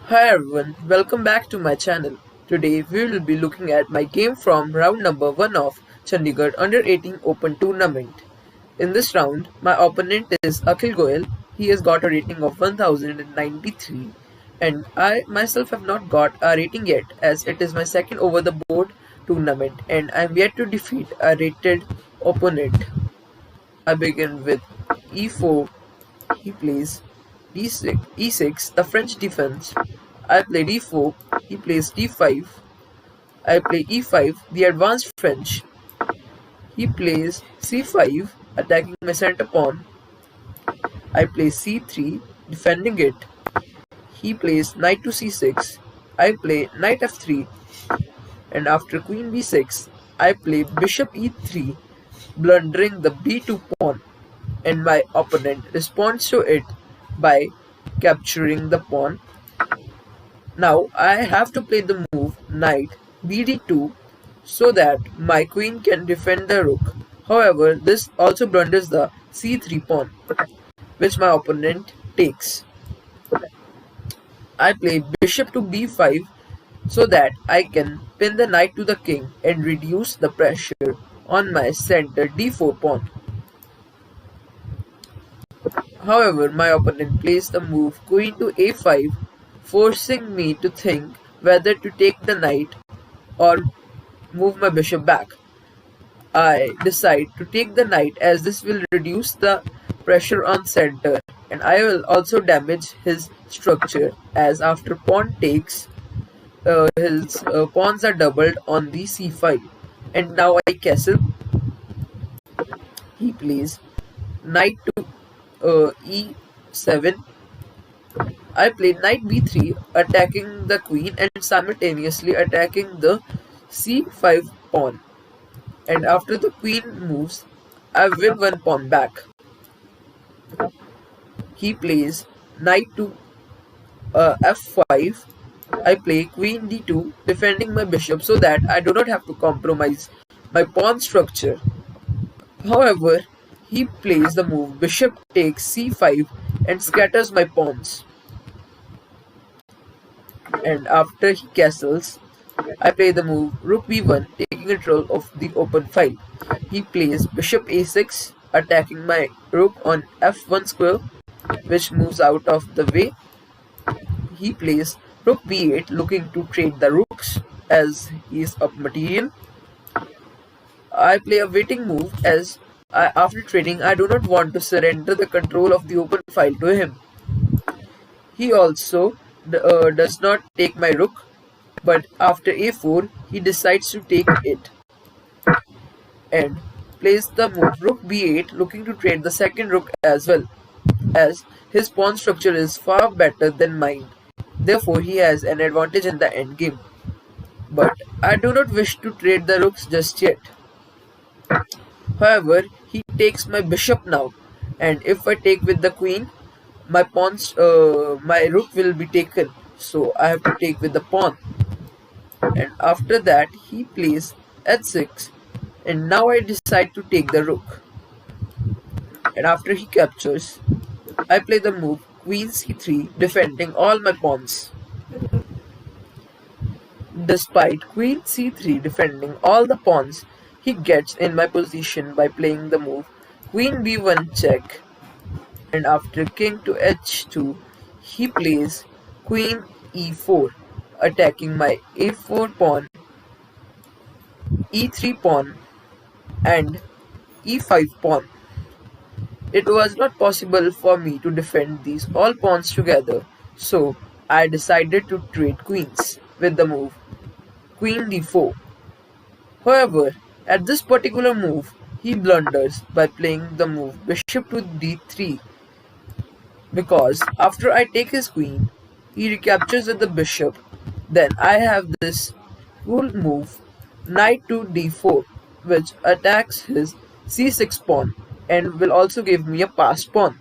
Hi everyone, welcome back to my channel. Today we will be looking at my game from round number 1 of Chandigarh Under 18 Open Tournament. In this round, my opponent is Akhil Goyal. He has got a rating of 1093 and I myself have not got a rating yet as it is my second over the board tournament and I am yet to defeat a rated opponent. I begin with e4. He plays e6, the French defense. I play d4, he plays d5. I play e5, the advanced French. He plays c5, attacking my center pawn. I play c3, defending it. He plays knight to c6. I play knight f3. And after queen b6, I play bishop e3, blundering the b2 pawn. And my opponent responds to it by capturing the pawn. Now I have to play the move knight bd2 so that my queen can defend the rook. However, this also blunders the c3 pawn, which my opponent takes. I play bishop to b5 so that I can pin the knight to the king and reduce the pressure on my center d4 pawn. However, my opponent plays the move queen to a5, forcing me to think whether to take the knight or move my bishop back. I decide to take the knight as this will reduce the pressure on center and I will also damage his structure as after pawn takes, his pawns are doubled on the c5. And now I castle. He plays knight to e7. I play knight b3, attacking the queen and simultaneously attacking the c5 pawn. And after the queen moves, I win one pawn back. He plays knight to f5. I play queen d2, defending my bishop so that I do not have to compromise my pawn structure. However, he plays the move bishop takes c5 and scatters my pawns. And after he castles, I play the move rook b1, taking control of the open file. He plays bishop a6, attacking my rook on f1 square, which moves out of the way. He plays rook b8, looking to trade the rooks as he is up material. I play a waiting move as after trading I do not want to surrender the control of the open file to him. He also does not take my rook, but after a4 he decides to take it and plays the move rook b8, looking to trade the second rook as well, as his pawn structure is far better than mine. Therefore he has an advantage in the endgame. But I do not wish to trade the rooks just yet. However, he takes my bishop now, and if I take with the queen, my rook will be taken, so I have to take with the pawn. And after that he plays h6, and now I decide to take the rook. And after he captures, I play the move queen c3, defending all my pawns. Despite queen c3 defending all the pawns, he gets in my position by playing the move queen b1 check. And after king to h2, he plays queen e4, attacking my a4 pawn, e3 pawn and e5 pawn. It was not possible for me to defend these all pawns together, so I decided to trade queens with the move queen d4. However, at this particular move, he blunders by playing the move bishop to d3, because after I take his queen, he recaptures with the bishop. Then I have this cool move knight to d4, which attacks his c6 pawn and will also give me a passed pawn.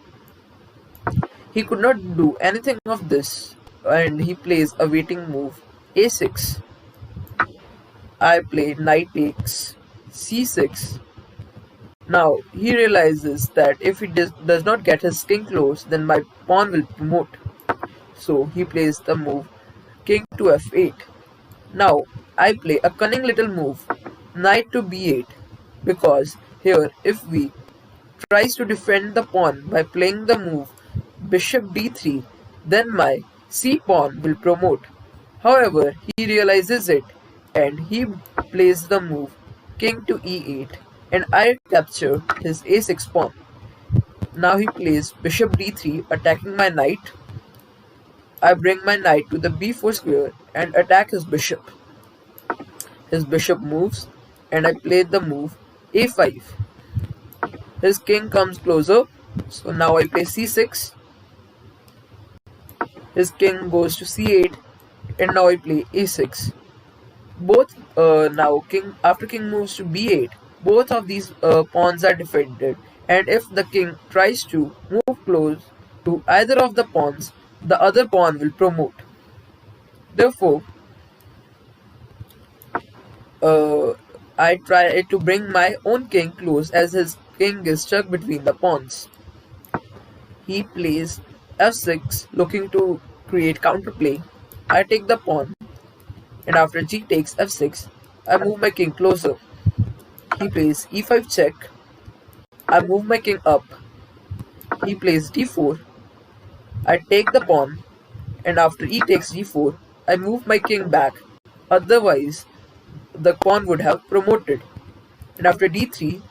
He could not do anything of this and he plays a waiting move a6. I play knight takes c6. Now he realizes that if he does not get his king close, then my pawn will promote. So he plays the move king to f8. Now I play a cunning little move, knight to b8, because here if we tries to defend the pawn by playing the move bishop d3, then my c pawn will promote. However, he realizes it and he plays the move king to e8 and I capture his a6 pawn. Now he plays bishop d3 attacking my knight. I bring my knight to the b4 square and attack his bishop. His bishop moves and I play the move a5. His king comes closer, so now I play c6. His king goes to c8 and now I play a6. Both now king after king moves to b8, both of these pawns are defended, and if the king tries to move close to either of the pawns, the other pawn will promote. Therefore, I try to bring my own king close as his king is stuck between the pawns. He plays f6 looking to create counterplay. I take the pawn and after g takes f6, I move my king closer. He plays e5 check. I move my king up. He plays d4. I take the pawn and after e takes g4, I move my king back. Otherwise, the pawn would have promoted. And after d3,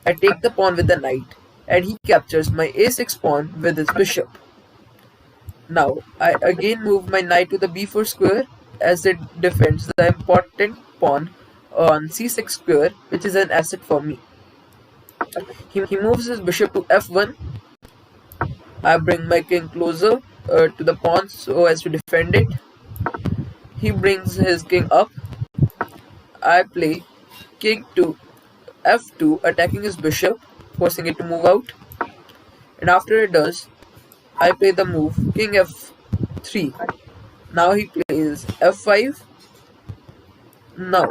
I take the pawn with the knight and he captures my a6 pawn with his bishop. Now, I again move my knight to the b4 square as it defends the important pawn on c6 square, which is an asset for me. He moves his bishop to f1. I bring my king closer to the pawn so as to defend it. He brings his king up. I play king to f2, attacking his bishop, forcing it to move out. And after it does, I play the move king f3. Now he plays f5. Now,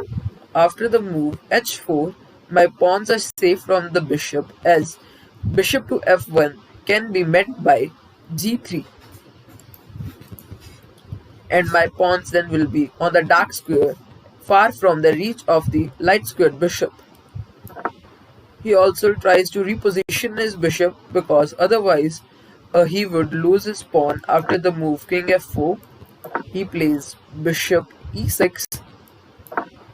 after the move h4, my pawns are safe from the bishop as bishop to f1 can be met by g3. And my pawns then will be on the dark square, far from the reach of the light squared bishop. He also tries to reposition his bishop because otherwise he would lose his pawn after the move king f4. He plays bishop e6.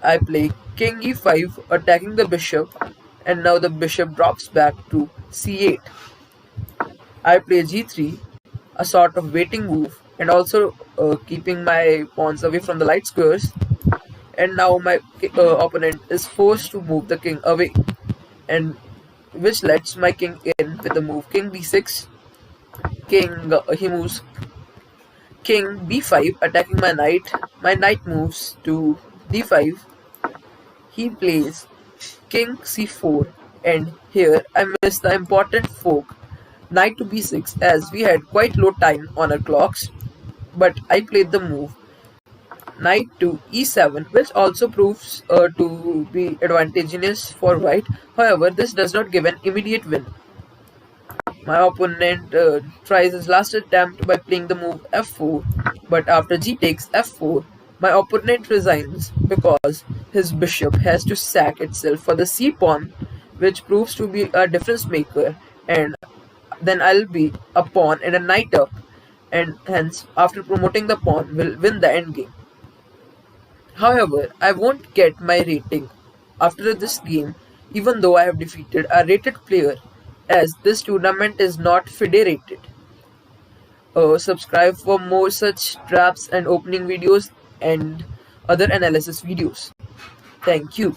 I play king e5 attacking the bishop and now the bishop drops back to c8. I play g3, a sort of waiting move and also keeping my pawns away from the light squares. And now my opponent is forced to move the king away, and which lets my king in with the move king b6. He moves king b5 attacking my knight. My knight moves to d5. He plays king c4 and here I miss the important fork knight to b6 as we had quite low time on our clocks, but I played the move knight to e7, which also proves to be advantageous for white. However, this does not give an immediate win. My opponent tries his last attempt by playing the move f4, but after g takes f4, my opponent resigns because his bishop has to sack itself for the c pawn, which proves to be a difference maker, and then I'll be a pawn and a knight up, and hence after promoting the pawn will win the endgame. However, I won't get my rating after this game even though I have defeated a rated player, as this tournament is not FIDE rated. Subscribe for more such traps and opening videos and other analysis videos. Thank you.